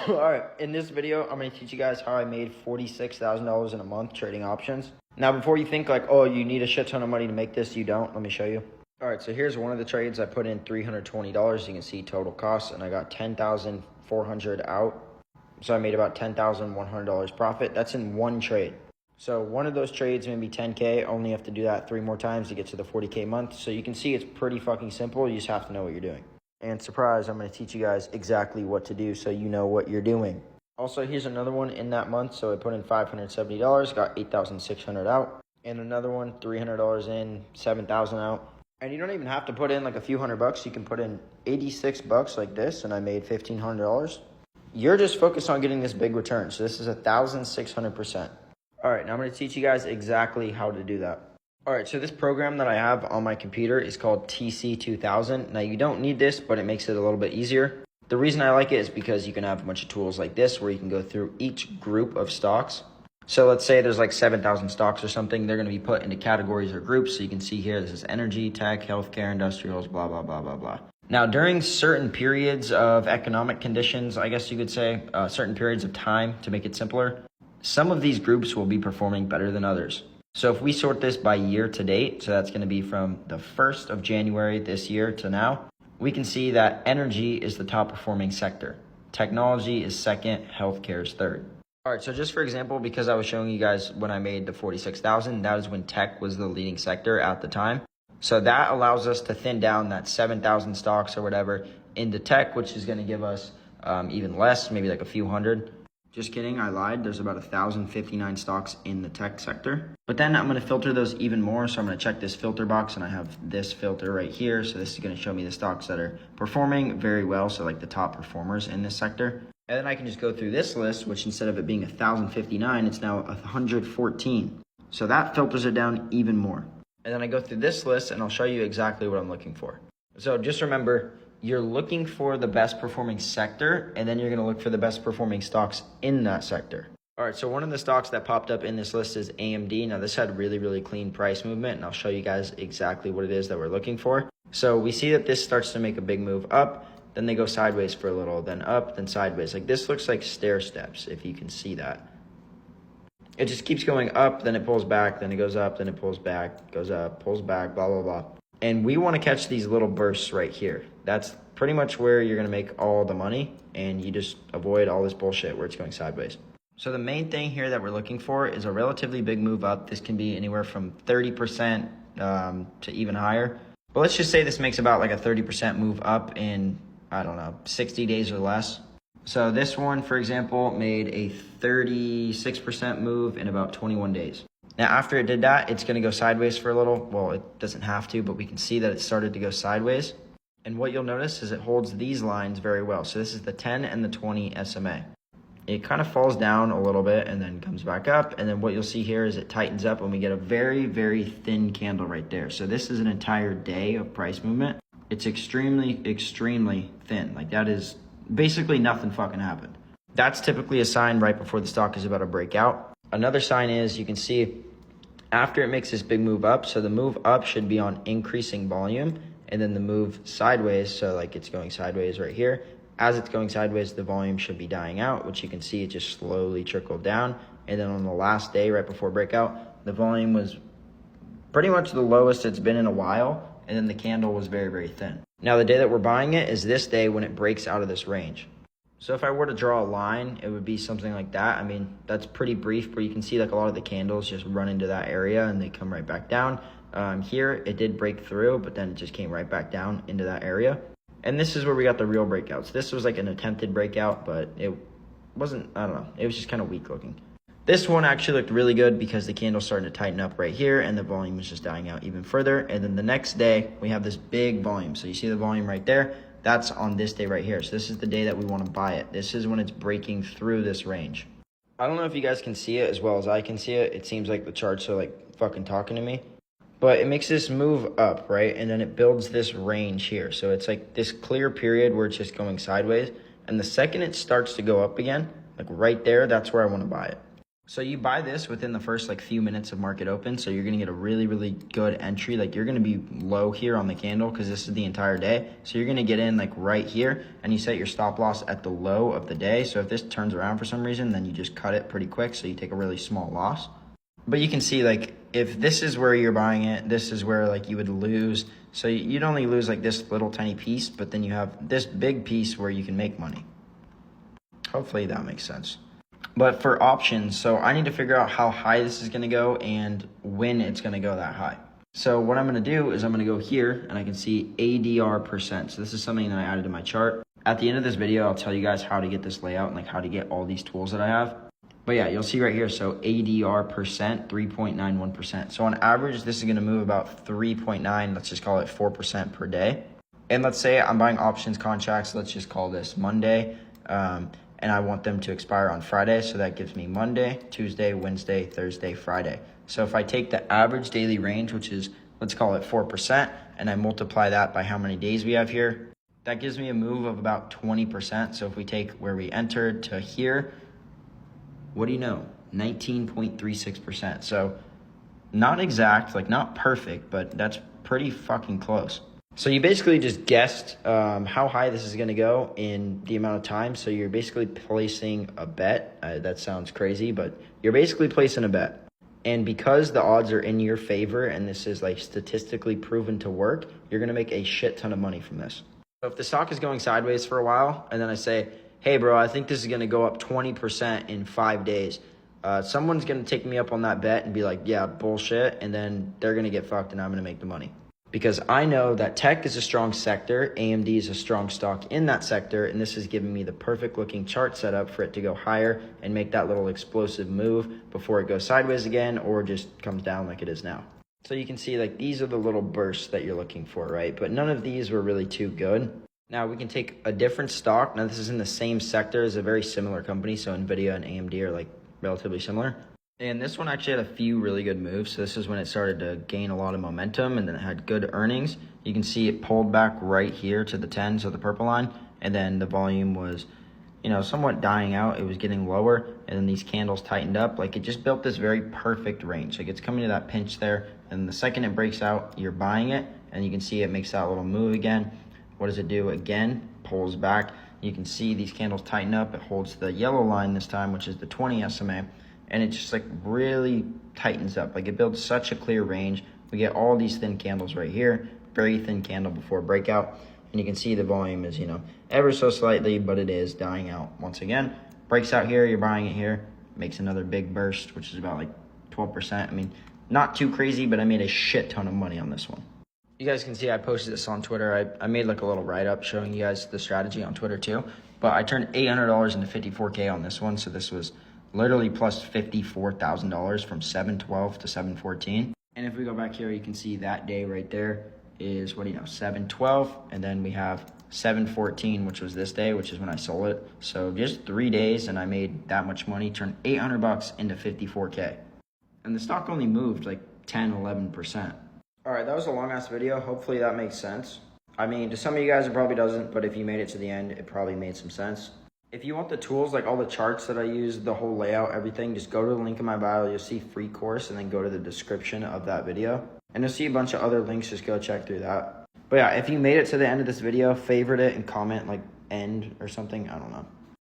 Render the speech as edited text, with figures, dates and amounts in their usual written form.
All right, in this video, I'm going to teach you guys how I made $46,000 in a month trading options. Now, before you think like, oh, you need a shit ton of money to make this, you don't. Let me show you. All right, so here's one of the trades. I put in $320. You can see total costs, and I got $10,400 out. So I made about $10,100 profit. That's in one trade. So one of those trades may be 10K. Only have to do that 3 more times to get to the 40K month. So you can see it's pretty fucking simple. You just have to know what you're doing. And surprise, I'm going to teach you guys exactly what to do so you know what you're doing. Also, here's another one in that month. So I put in $570, got $8,600 out. And another one, $300 in, $7,000 out. And you don't even have to put in like a few $100. You can put in $86 like this, and I made $1,500. You're just focused on getting this big return. So this is 1,600%. All right, now I'm going to teach you guys exactly how to do that. All right, so this program that I have on my computer is called TC2000. Now, you don't need this, but it makes it a little bit easier. The reason I like it is because you can have a bunch of tools like this where you can go through each group of stocks. So let's say there's like 7,000 stocks or something. They're going to be put into categories or groups. So you can see here, this is energy, tech, healthcare, industrials, blah, blah, blah, blah, blah. Now, during certain periods of economic conditions, I guess you could say, certain periods of time to make it simpler, some of these groups will be performing better than others. So if we sort this by year to date, so that's going to be from the 1st of January this year to now, we can see that energy is the top performing sector. Technology is second, healthcare is third. All right, so just for example, because I was showing you guys when I made the 46,000, that is when tech was the leading sector at the time. So that allows us to thin down that 7,000 stocks or whatever into tech, which is going to give us even less, maybe like a few hundred. Just kidding, I lied. There's about 1,059 stocks in the tech sector. But then I'm going to filter those even more. So I'm going to check this filter box, and I have this filter right here. So this is going to show me the stocks that are performing very well. So like the top performers in this sector. And then I can just go through this list, which instead of it being 1,059, it's now 114. So that filters it down even more. And then I go through this list, and I'll show you exactly what I'm looking for. So just remember, you're looking for the best performing sector, and then you're going to look for the best performing stocks in that sector. All right, so one of the stocks that popped up in this list is AMD. Now, this had really, really clean price movement, and I'll show you guys exactly what it is that we're looking for. So we see that this starts to make a big move up, then they go sideways for a little, then up, then sideways. Like this looks like stair steps, if you can see that. It just keeps going up, then it pulls back, then it goes up, then it pulls back, goes up, pulls back, blah, blah, blah. And we want to catch these little bursts right here. That's pretty much where you're going to make all the money, and you just avoid all this bullshit where it's going sideways. So the main thing here that we're looking for is a relatively big move up. This can be anywhere from 30% to even higher. But let's just say this makes about like a 30% move up in, I don't know, 60 days or less. So this one, for example, made a 36% move in about 21 days. Now, after it did that, it's going to go sideways for a little. Well, it doesn't have to, but we can see that it started to go sideways. And what you'll notice is it holds these lines very well. So this is the 10 and the 20 SMA. It kind of falls down a little bit and then comes back up. And then what you'll see here is it tightens up and we get a very, very thin candle right there. So this is an entire day of price movement. It's extremely, extremely thin. Like that is basically nothing fucking happened. That's typically a sign right before the stock is about to break out. Another sign is you can see after it makes this big move up, so the move up should be on increasing volume, and then the move sideways, so like it's going sideways right here. As it's going sideways, the volume should be dying out, which you can see it just slowly trickled down. And then on the last day, right before breakout, the volume was pretty much the lowest it's been in a while, and then the candle was very, very thin. Now, the day that we're buying it is this day when it breaks out of this range. So if I were to draw a line, it would be something like that. I mean, that's pretty brief, but you can see like a lot of the candles just run into that area and they come right back down. Here, it did break through, but then it just came right back down into that area. And this is where we got the real breakouts. This was like an attempted breakout, but it wasn't, I don't know, it was just kind of weak looking. This one actually looked really good because the candle started to tighten up right here and the volume was just dying out even further. And then the next day, we have this big volume. So you see the volume right there? That's on this day right here. So this is the day that we want to buy it. This is when it's breaking through this range. I don't know if you guys can see it as well as I can see it. It seems like the charts are like fucking talking to me. But it makes this move up, right? And then it builds this range here. So it's like this clear period where it's just going sideways. And the second it starts to go up again, like right there, that's where I want to buy it. So you buy this within the first like few minutes of market open. So you're going to get a really, really good entry. Like you're going to be low here on the candle because this is the entire day. So you're going to get in like right here and you set your stop loss at the low of the day. So if this turns around for some reason, then you just cut it pretty quick. So you take a really small loss. But you can see like if this is where you're buying it, this is where like you would lose. So you'd only lose like this little tiny piece, but then you have this big piece where you can make money. Hopefully that makes sense. But for options, so I need to figure out how high this is going to go and when it's going to go that high. So what I'm going to do is I'm going to go here and I can see ADR percent. So this is something that I added to my chart. At the end of this video, I'll tell you guys how to get this layout and like how to get all these tools that I have. But yeah, you'll see right here. So ADR percent, 3.91%. So on average, this is going to move about 3.9. Let's just call it 4% per day. And let's say I'm buying options contracts. Let's just call this Monday. And I want them to expire on Friday. So that gives me Monday, Tuesday, Wednesday, Thursday, Friday. So if I take the average daily range, which is, let's call it 4%, and I multiply that by how many days we have here, that gives me a move of about 20%. So if we take where we entered to here, what do you know? 19.36%. So not exact, like not perfect, but that's pretty fucking close. So you basically just guessed how high this is going to go in the amount of time. So you're basically placing a bet. That sounds crazy, but you're basically placing a bet. And because the odds are in your favor and this is like statistically proven to work, you're going to make a shit ton of money from this. So if the stock is going sideways for a while and then I say, hey, bro, I think this is going to go up 20% in 5 days. Someone's going to take me up on that bet and be like, yeah, bullshit. And then they're going to get fucked and I'm going to make the money. Because I know that tech is a strong sector, AMD is a strong stock in that sector, and this is giving me the perfect looking chart setup for it to go higher and make that little explosive move before it goes sideways again or just comes down like it is now. So you can see like these are the little bursts that you're looking for, right? But none of these were really too good. Now we can take a different stock. Now this is in the same sector as a very similar company. So NVIDIA and AMD are like relatively similar. And this one actually had a few really good moves. So this is when it started to gain a lot of momentum and then it had good earnings. You can see it pulled back right here to the 10, so the purple line. And then the volume was, somewhat dying out. It was getting lower. And then these candles tightened up. Like it just built this very perfect range. Like it's coming to that pinch there. And the second it breaks out, you're buying it. And you can see it makes that little move again. What does it do? Again, pulls back. You can see these candles tighten up. It holds the yellow line this time, which is the 20 SMA. And it just like really tightens up. Like it builds such a clear range. We get all these thin candles right here, very thin candle before breakout. And you can see the volume is, ever so slightly, but it is dying out once again. Breaks out here, you're buying it here, makes another big burst, which is about like 12%. I mean, not too crazy, but I made a shit ton of money on this one. You guys can see I posted this on Twitter. I made like a little write-up showing you guys the strategy on Twitter too. But I turned $800 into 54K on this one. So this was literally plus $54,000 from 7/12 to 7/14. And if we go back here, you can see that day right there is 7/12, and then we have 7/14, which was this day, which is when I sold it. So just 3 days, and I made that much money, turned $800 into 54K. And the stock only moved like 10-11%. All right, that was a long ass video. Hopefully that makes sense. I mean, to some of you guys it probably doesn't, but if you made it to the end, it probably made some sense. If you want the tools, like all the charts that I use, the whole layout, everything, just go to the link in my bio. You'll see free course and then go to the description of that video. And you'll see a bunch of other links. Just go check through that. But yeah, if you made it to the end of this video, favorite it and comment like end or something. I don't know.